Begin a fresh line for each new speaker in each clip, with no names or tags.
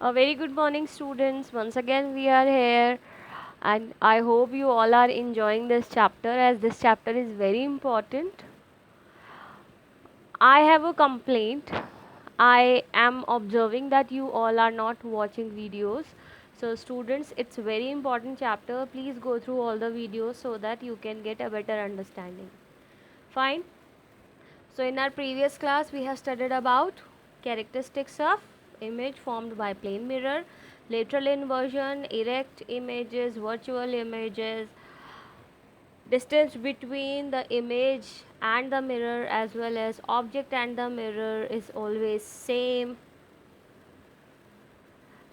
A very good morning, students. Once again, we are here, and I hope you all are enjoying this chapter as this chapter is very important. I have a complaint. I am observing that you all are not watching videos. So, students, it's very important chapter. Please go through all the videos so that you can get a better understanding. Fine. So in our previous class we have studied about characteristics of image formed by plane mirror, lateral inversion, erect images, virtual images, distance between the image and the mirror as well as object and the mirror is always same.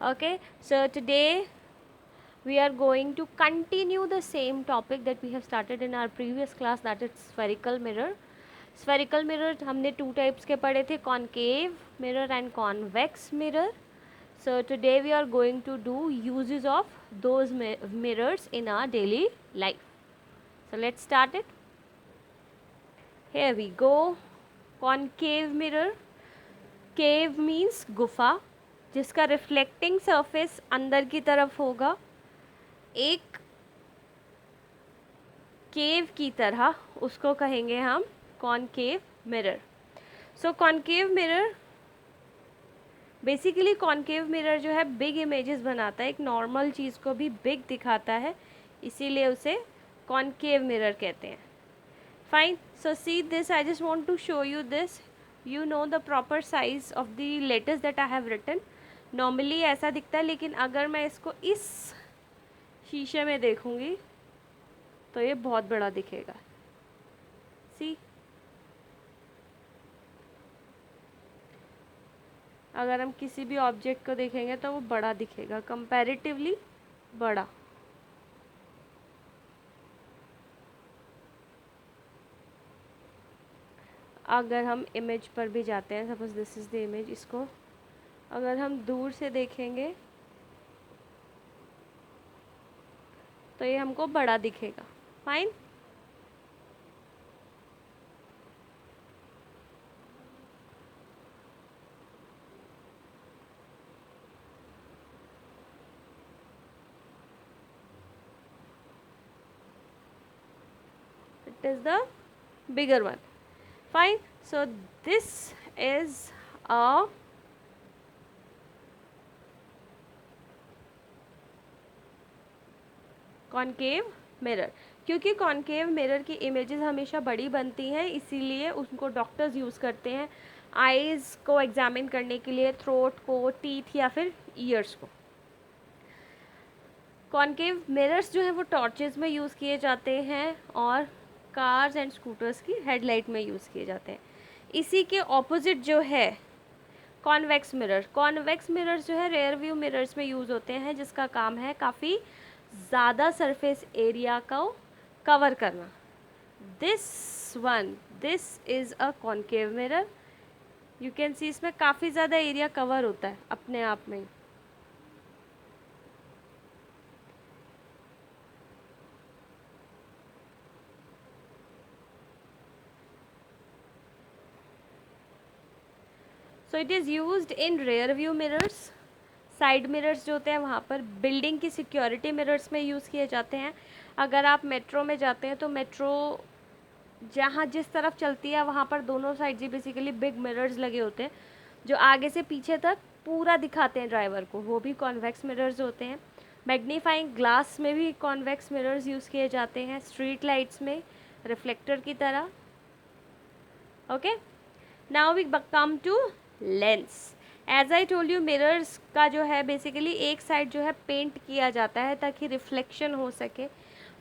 Okay, so today we are going to continue the same topic that we have started in our previous class, that is spherical mirror. Spherical mirror हमने two types के पढ़े थे, concave mirror and convex mirror. So today we are going to do uses of those mirrors in our daily life. So let's start it. Here we go. Concave mirror. Cave means गुफा, जिसका reflecting surface अंदर की तरफ होगा, एक केव की तरह, उसको कहेंगे हम concave mirror. So concave mirror basically, concave mirror जो है बिग इमेजेस बनाता है, एक नॉर्मल चीज़ को भी बिग दिखाता है, इसीलिए उसे कॉनकेव मिरर कहते हैं. Fine. So see this, I just want to show you this. You know the proper size of the letters that I have written. Normally ऐसा दिखता है, लेकिन अगर मैं इसको इस शीशे में देखूंगी तो ये बहुत बड़ा दिखेगा. सी, अगर हम किसी भी ऑब्जेक्ट को देखेंगे तो वो बड़ा दिखेगा, कंपैरेटिवली बड़ा. अगर हम इमेज पर भी जाते हैं, suppose this is the image, इसको अगर हम दूर से देखेंगे तो ये हमको बड़ा दिखेगा. Fine. It is the bigger one. Fine. So this is a concave mirror. क्योंकि कॉनकेव मिरर की इमेजेस हमेशा बड़ी बनती हैं, इसीलिए उनको डॉक्टर्स यूज़ करते हैं आईज़ को एग्जामिन करने के लिए, थ्रोट को, टीथ या फिर ईयर्स को. कॉनकेव मिरर्स जो हैं वो टॉर्चेस में यूज़ किए जाते हैं और कार्स एंड स्कूटर्स की हेडलाइट में यूज़ किए जाते हैं. इसी के ऑपोजिट जो है कॉन्वेक्स मिरर. कॉन्वेक्स मिरर्स जो है रेयर व्यू मिरर्स में यूज़ होते हैं, जिसका काम है काफ़ी ज़्यादा सरफेस एरिया को कवर करना. This is a concave mirror. You can see, इसमें काफ़ी ज़्यादा एरिया कवर होता है अपने आप में. So it is used in rear view mirrors. Side mirrors जो होते हैं वहाँ पर, बिल्डिंग की सिक्योरिटी मिरर्स में यूज़ किए जाते हैं. अगर आप मेट्रो में जाते हैं तो मेट्रो जहाँ जिस तरफ चलती है वहाँ पर दोनों साइड जी बेसिकली बिग मिरर्स लगे होते हैं, जो आगे से पीछे तक पूरा दिखाते हैं ड्राइवर को, वो भी कॉन्वेक्स मिरर्स होते हैं. मैग्नीफाइंग ग्लास में भी कॉन्वेक्स मिरर्स यूज़ किए जाते हैं, स्ट्रीट लाइट्स में रिफ्लेक्टर की तरह. Okay, now we come to lens. As I told you, mirrors का जो है बेसिकली एक साइड जो है पेंट किया जाता है ताकि रिफ्लेक्शन हो सके.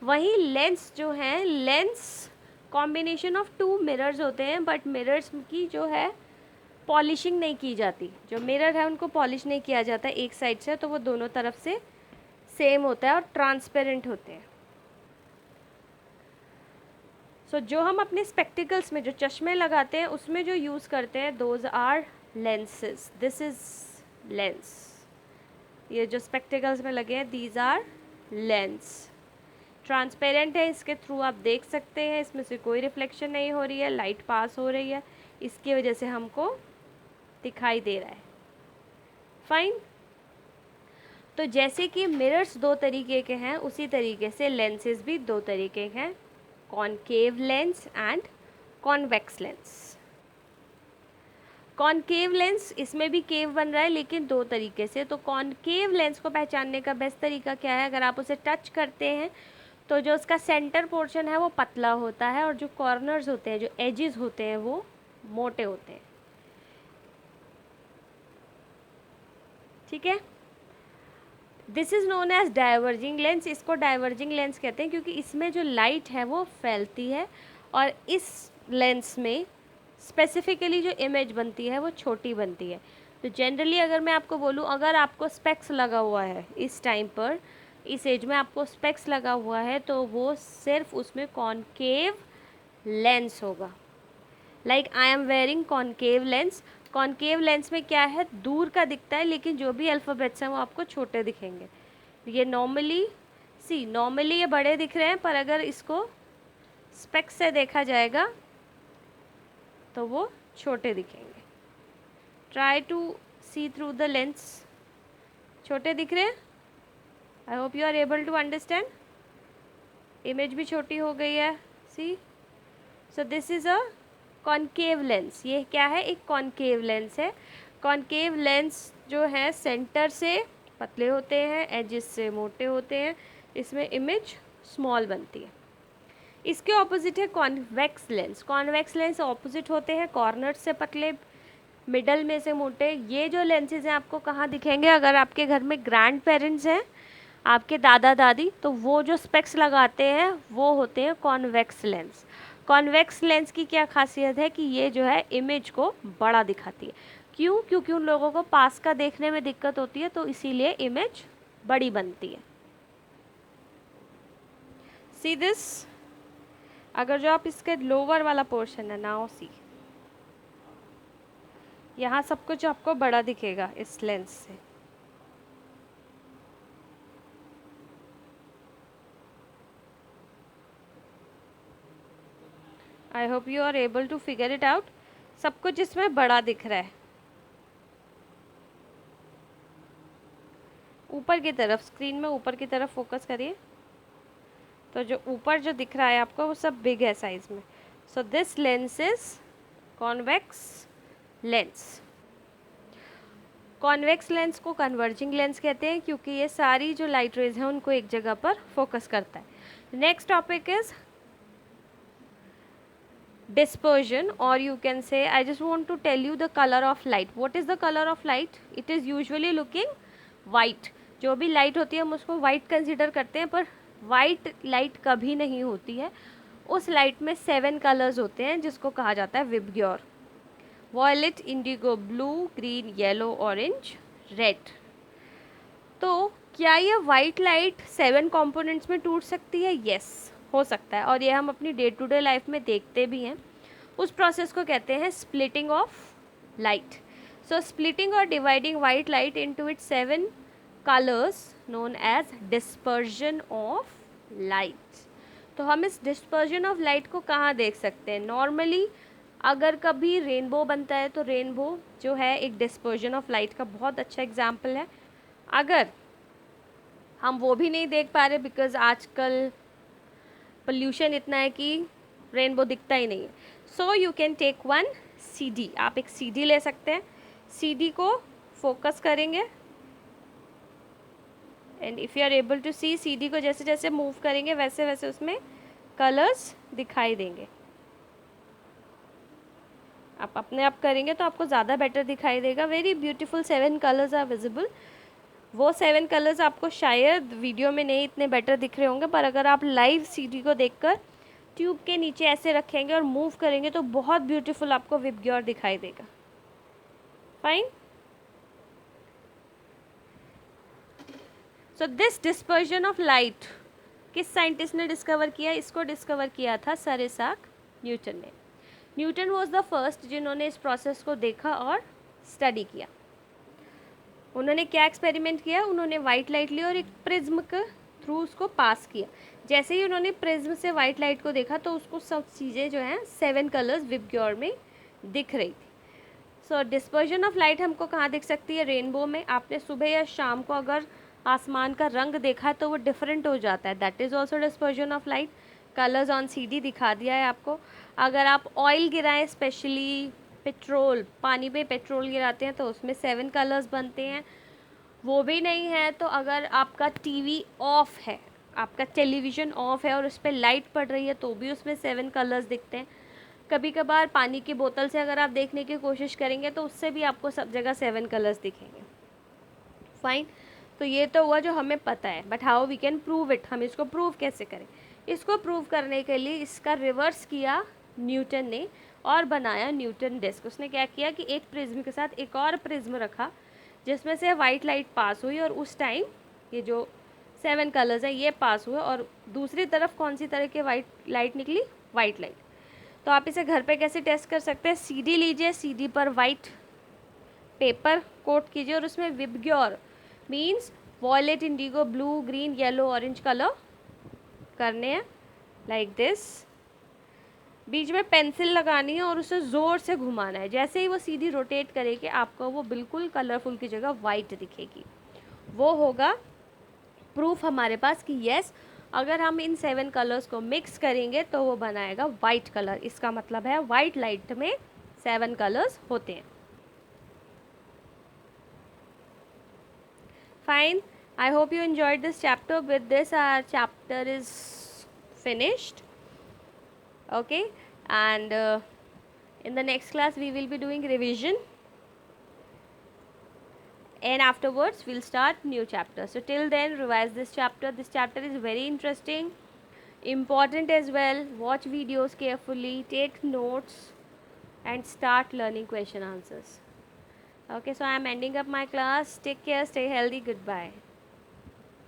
वहीं लेंस जो है, lens combination of two mirrors होते हैं, बट मिरर्स की जो है पॉलिशिंग नहीं की जाती. जो मिरर है उनको पॉलिश नहीं किया जाता एक साइड से, तो वो दोनों तरफ से सेम होता है और ट्रांसपेरेंट होते हैं. सो जो हम अपने स्पेक्टिकल्स में जो चश्मे लगाते हैं उसमें जो यूज़ करते हैं, those are lenses. This is lens. ये जो स्पेक्टिकल्स में लगे हैं, दीज आर लेंस. ट्रांसपेरेंट है, इसके थ्रू आप देख सकते हैं, इसमें से कोई रिफ्लेक्शन नहीं हो रही है, लाइट पास हो रही है, इसकी वजह से हमको दिखाई दे रहा है. फाइन. तो जैसे कि मिरर्स दो तरीके के हैं, उसी तरीके से लेंसेज भी दो तरीके के हैं, concave lens and convex lens. Concave lens, इसमें भी केव बन रहा है लेकिन दो तरीके से। तो कॉनकेव लेंस को पहचानने का बेस्ट तरीका क्या है, अगर आप उसे टच करते हैं तो जो उसका सेंटर पोर्शन है वो पतला होता है और जो कॉर्नर्स होते हैं, जो एजेस होते हैं, वो मोटे होते हैं। ठीक है, this is known as diverging lens. इसको डाइवर्जिंग लेंस कहते हैं क्योंकि इसमें जो लाइट है वो फैलती है और इस लेंस में स्पेसिफिकली जो इमेज बनती है वो छोटी बनती है। तो जनरली अगर मैं आपको बोलूँ, अगर आपको स्पेक्स लगा हुआ है इस टाइम पर, इस एज में आपको स्पेक्स लगा हुआ है, तो वो सिर्फ उसमें कॉनकेव लेंस होगा। Like I am wearing concave lens. Concave lens में क्या है, दूर का दिखता है लेकिन जो भी अल्फ़ाबेट्स हैं वो आपको छोटे दिखेंगे। ये नॉर्मली ये बड़े दिख रहे हैं, पर अगर इसको स्पेक्स से देखा जाएगा तो वो छोटे दिखेंगे। Try to see through the lens. छोटे दिख रहे हैं? I hope you are able to understand. Image भी छोटी हो गई है, see. So this is a concave lens. ये क्या है, एक कॉनकेव लेंस है। कॉनकेव लेंस जो है सेंटर से पतले होते हैं, एजेस से मोटे होते हैं, इसमें इमेज स्मॉल बनती है। इसके ऑपोजिट है convex lens. Convex lens opposite होते हैं, कॉर्नर से पतले, मिडल में से मोटे। ये जो लेंसेज हैं आपको कहाँ दिखेंगे, अगर आपके घर में ग्रैंड पेरेंट्स हैं, आपके दादा दादी, तो वो जो स्पेक्स लगाते हैं वो होते हैं कॉन्वेक्स लेंस। कॉन्वेक्स लेंस की क्या खासियत है कि ये जो है इमेज को बड़ा दिखाती है। क्यों? क्योंकि उन लोगों को पास का देखने में दिक्कत होती है, तो इसीलिए इमेज बड़ी बनती है। सी दिस, अगर जो आप इसके लोअर वाला पोर्शन है, नाउ सी, यहाँ सब कुछ आपको बड़ा दिखेगा इस लेंस से। I hope you are able to figure it out. सब कुछ इसमें बड़ा दिख रहा है। ऊपर की तरफ, स्क्रीन में ऊपर की तरफ फोकस करिए, तो जो ऊपर जो दिख रहा है आपको वो सब बिग है साइज में। So this lens is convex lens. Convex lens को कन्वर्जिंग लेंस कहते हैं क्योंकि ये सारी जो लाइट रेज हैं उनको एक जगह पर फोकस करता है। Next topic is dispersion, or you can say, I just want to tell you the color of light. What is the color of light? It is usually looking white. जो भी light होती है हम उसको white consider करते हैं, पर white light कभी नहीं होती है। उस लाइट में 7 कलर्स होते हैं जिसको कहा जाता है VIBGYOR. Violet, indigo, blue, green, yellow, orange, red. तो क्या ये वाइट लाइट 7 कंपोनेंट्स में टूट सकती है? यस, हो सकता है, और ये हम अपनी डे टू डे लाइफ में देखते भी हैं। उस प्रोसेस को कहते हैं splitting of light. So splitting और dividing white light into its 7 colours known as dispersion of light. तो हम इस डिस्पर्जन ऑफ लाइट को कहाँ देख सकते हैं? नॉर्मली अगर कभी रेनबो बनता है तो रेनबो जो है एक डिस्पर्जन ऑफ लाइट का बहुत अच्छा एग्जाम्पल है। अगर हम वो भी नहीं देख पा रहे बिकॉज आजकल पोल्यूशन इतना है कि रेनबो दिखता ही नहीं है, so you can take one CD। आप एक CD ले सकते हैं, CD को फोकस करेंगे and if you are able to see, CD को जैसे जैसे मूव करेंगे वैसे वैसे उसमें कलर्स दिखाई देंगे। आप अपने आप करेंगे तो आपको ज़्यादा बेटर दिखाई देगा। Very beautiful 7 colours are visible. वो 7 कलर्स आपको शायद वीडियो में नहीं इतने बेटर दिख रहे होंगे, पर अगर आप लाइव CD को देखकर ट्यूब के नीचे ऐसे रखेंगे और मूव करेंगे तो बहुत ब्यूटीफुल आपको विबग्योर दिखाई देगा। Fine. So this dispersion of light किस साइंटिस्ट ने डिस्कवर किया? इसको डिस्कवर किया था सर इसाक न्यूटन ने। न्यूटन वॉज द फर्स्ट जिन्होंने इस प्रोसेस को देखा और स्टडी किया। उन्होंने क्या एक्सपेरिमेंट किया? उन्होंने वाइट लाइट ली और एक प्रिज्म के थ्रू उसको पास किया। जैसे ही उन्होंने प्रिज्म से वाइट लाइट को देखा तो उसको सब चीज़ें जो हैं 7 कलर्स विबग्योर में दिख रही थी। सो डिस्पर्जन ऑफ लाइट हमको कहाँ दिख सकती है? रेनबो में। आपने सुबह या शाम को अगर आसमान का रंग देखा है तो वो डिफरेंट हो जाता है, that is also dispersion of light. Colours on CD दिखा दिया है आपको। अगर आप ऑयल गिराएं, स्पेशली पेट्रोल, पानी पे पेट्रोल गिराते हैं तो उसमें 7 कलर्स बनते हैं। वो भी नहीं है तो अगर आपका टीवी ऑफ है, आपका टेलीविज़न ऑफ है और उस पर लाइट पड़ रही है तो भी उसमें 7 कलर्स दिखते हैं। कभी कभार पानी की बोतल से अगर आप देखने की कोशिश करेंगे तो उससे भी आपको सब जगह 7 कलर्स दिखेंगे। फाइन। तो ये तो हुआ जो हमें पता है, but how we can prove it, हम इसको प्रूव कैसे करें। इसको प्रूव करने के लिए इसका रिवर्स किया न्यूटन ने और बनाया न्यूटन डिस्क। उसने क्या किया कि एक प्रिज्म के साथ एक और प्रिज्म रखा जिसमें से वाइट लाइट पास हुई और उस टाइम ये जो 7 कलर्स हैं ये पास हुए और दूसरी तरफ कौन सी तरह की वाइट लाइट निकली, वाइट लाइट। तो आप इसे घर पे कैसे टेस्ट कर सकते हैं, CD लीजिए, CD पर वाइट पेपर कोट कीजिए और उसमें VIBGYOR means violet, indigo, blue, green, yellow, orange colour करने हैं लाइक दिस। बीच में पेंसिल लगानी है और उसे ज़ोर से घुमाना है। जैसे ही वो CD रोटेट करेगी आपको वो बिल्कुल कलरफुल की जगह वाइट दिखेगी। वो होगा प्रूफ हमारे पास कि यस, अगर हम इन 7 कलर्स को मिक्स करेंगे तो वो बनाएगा वाइट कलर। इसका मतलब है वाइट लाइट में 7 कलर्स होते हैं। Fine. I hope you enjoyed this chapter. With this, our chapter is finished. Okay. And in the next class, we will be doing revision. And afterwards, we'll start new chapter. So till then, revise this chapter. This chapter is very interesting, important as well. Watch videos carefully, take notes, and start learning question answers. Okay, so I am ending up my class. Take care, stay healthy, goodbye.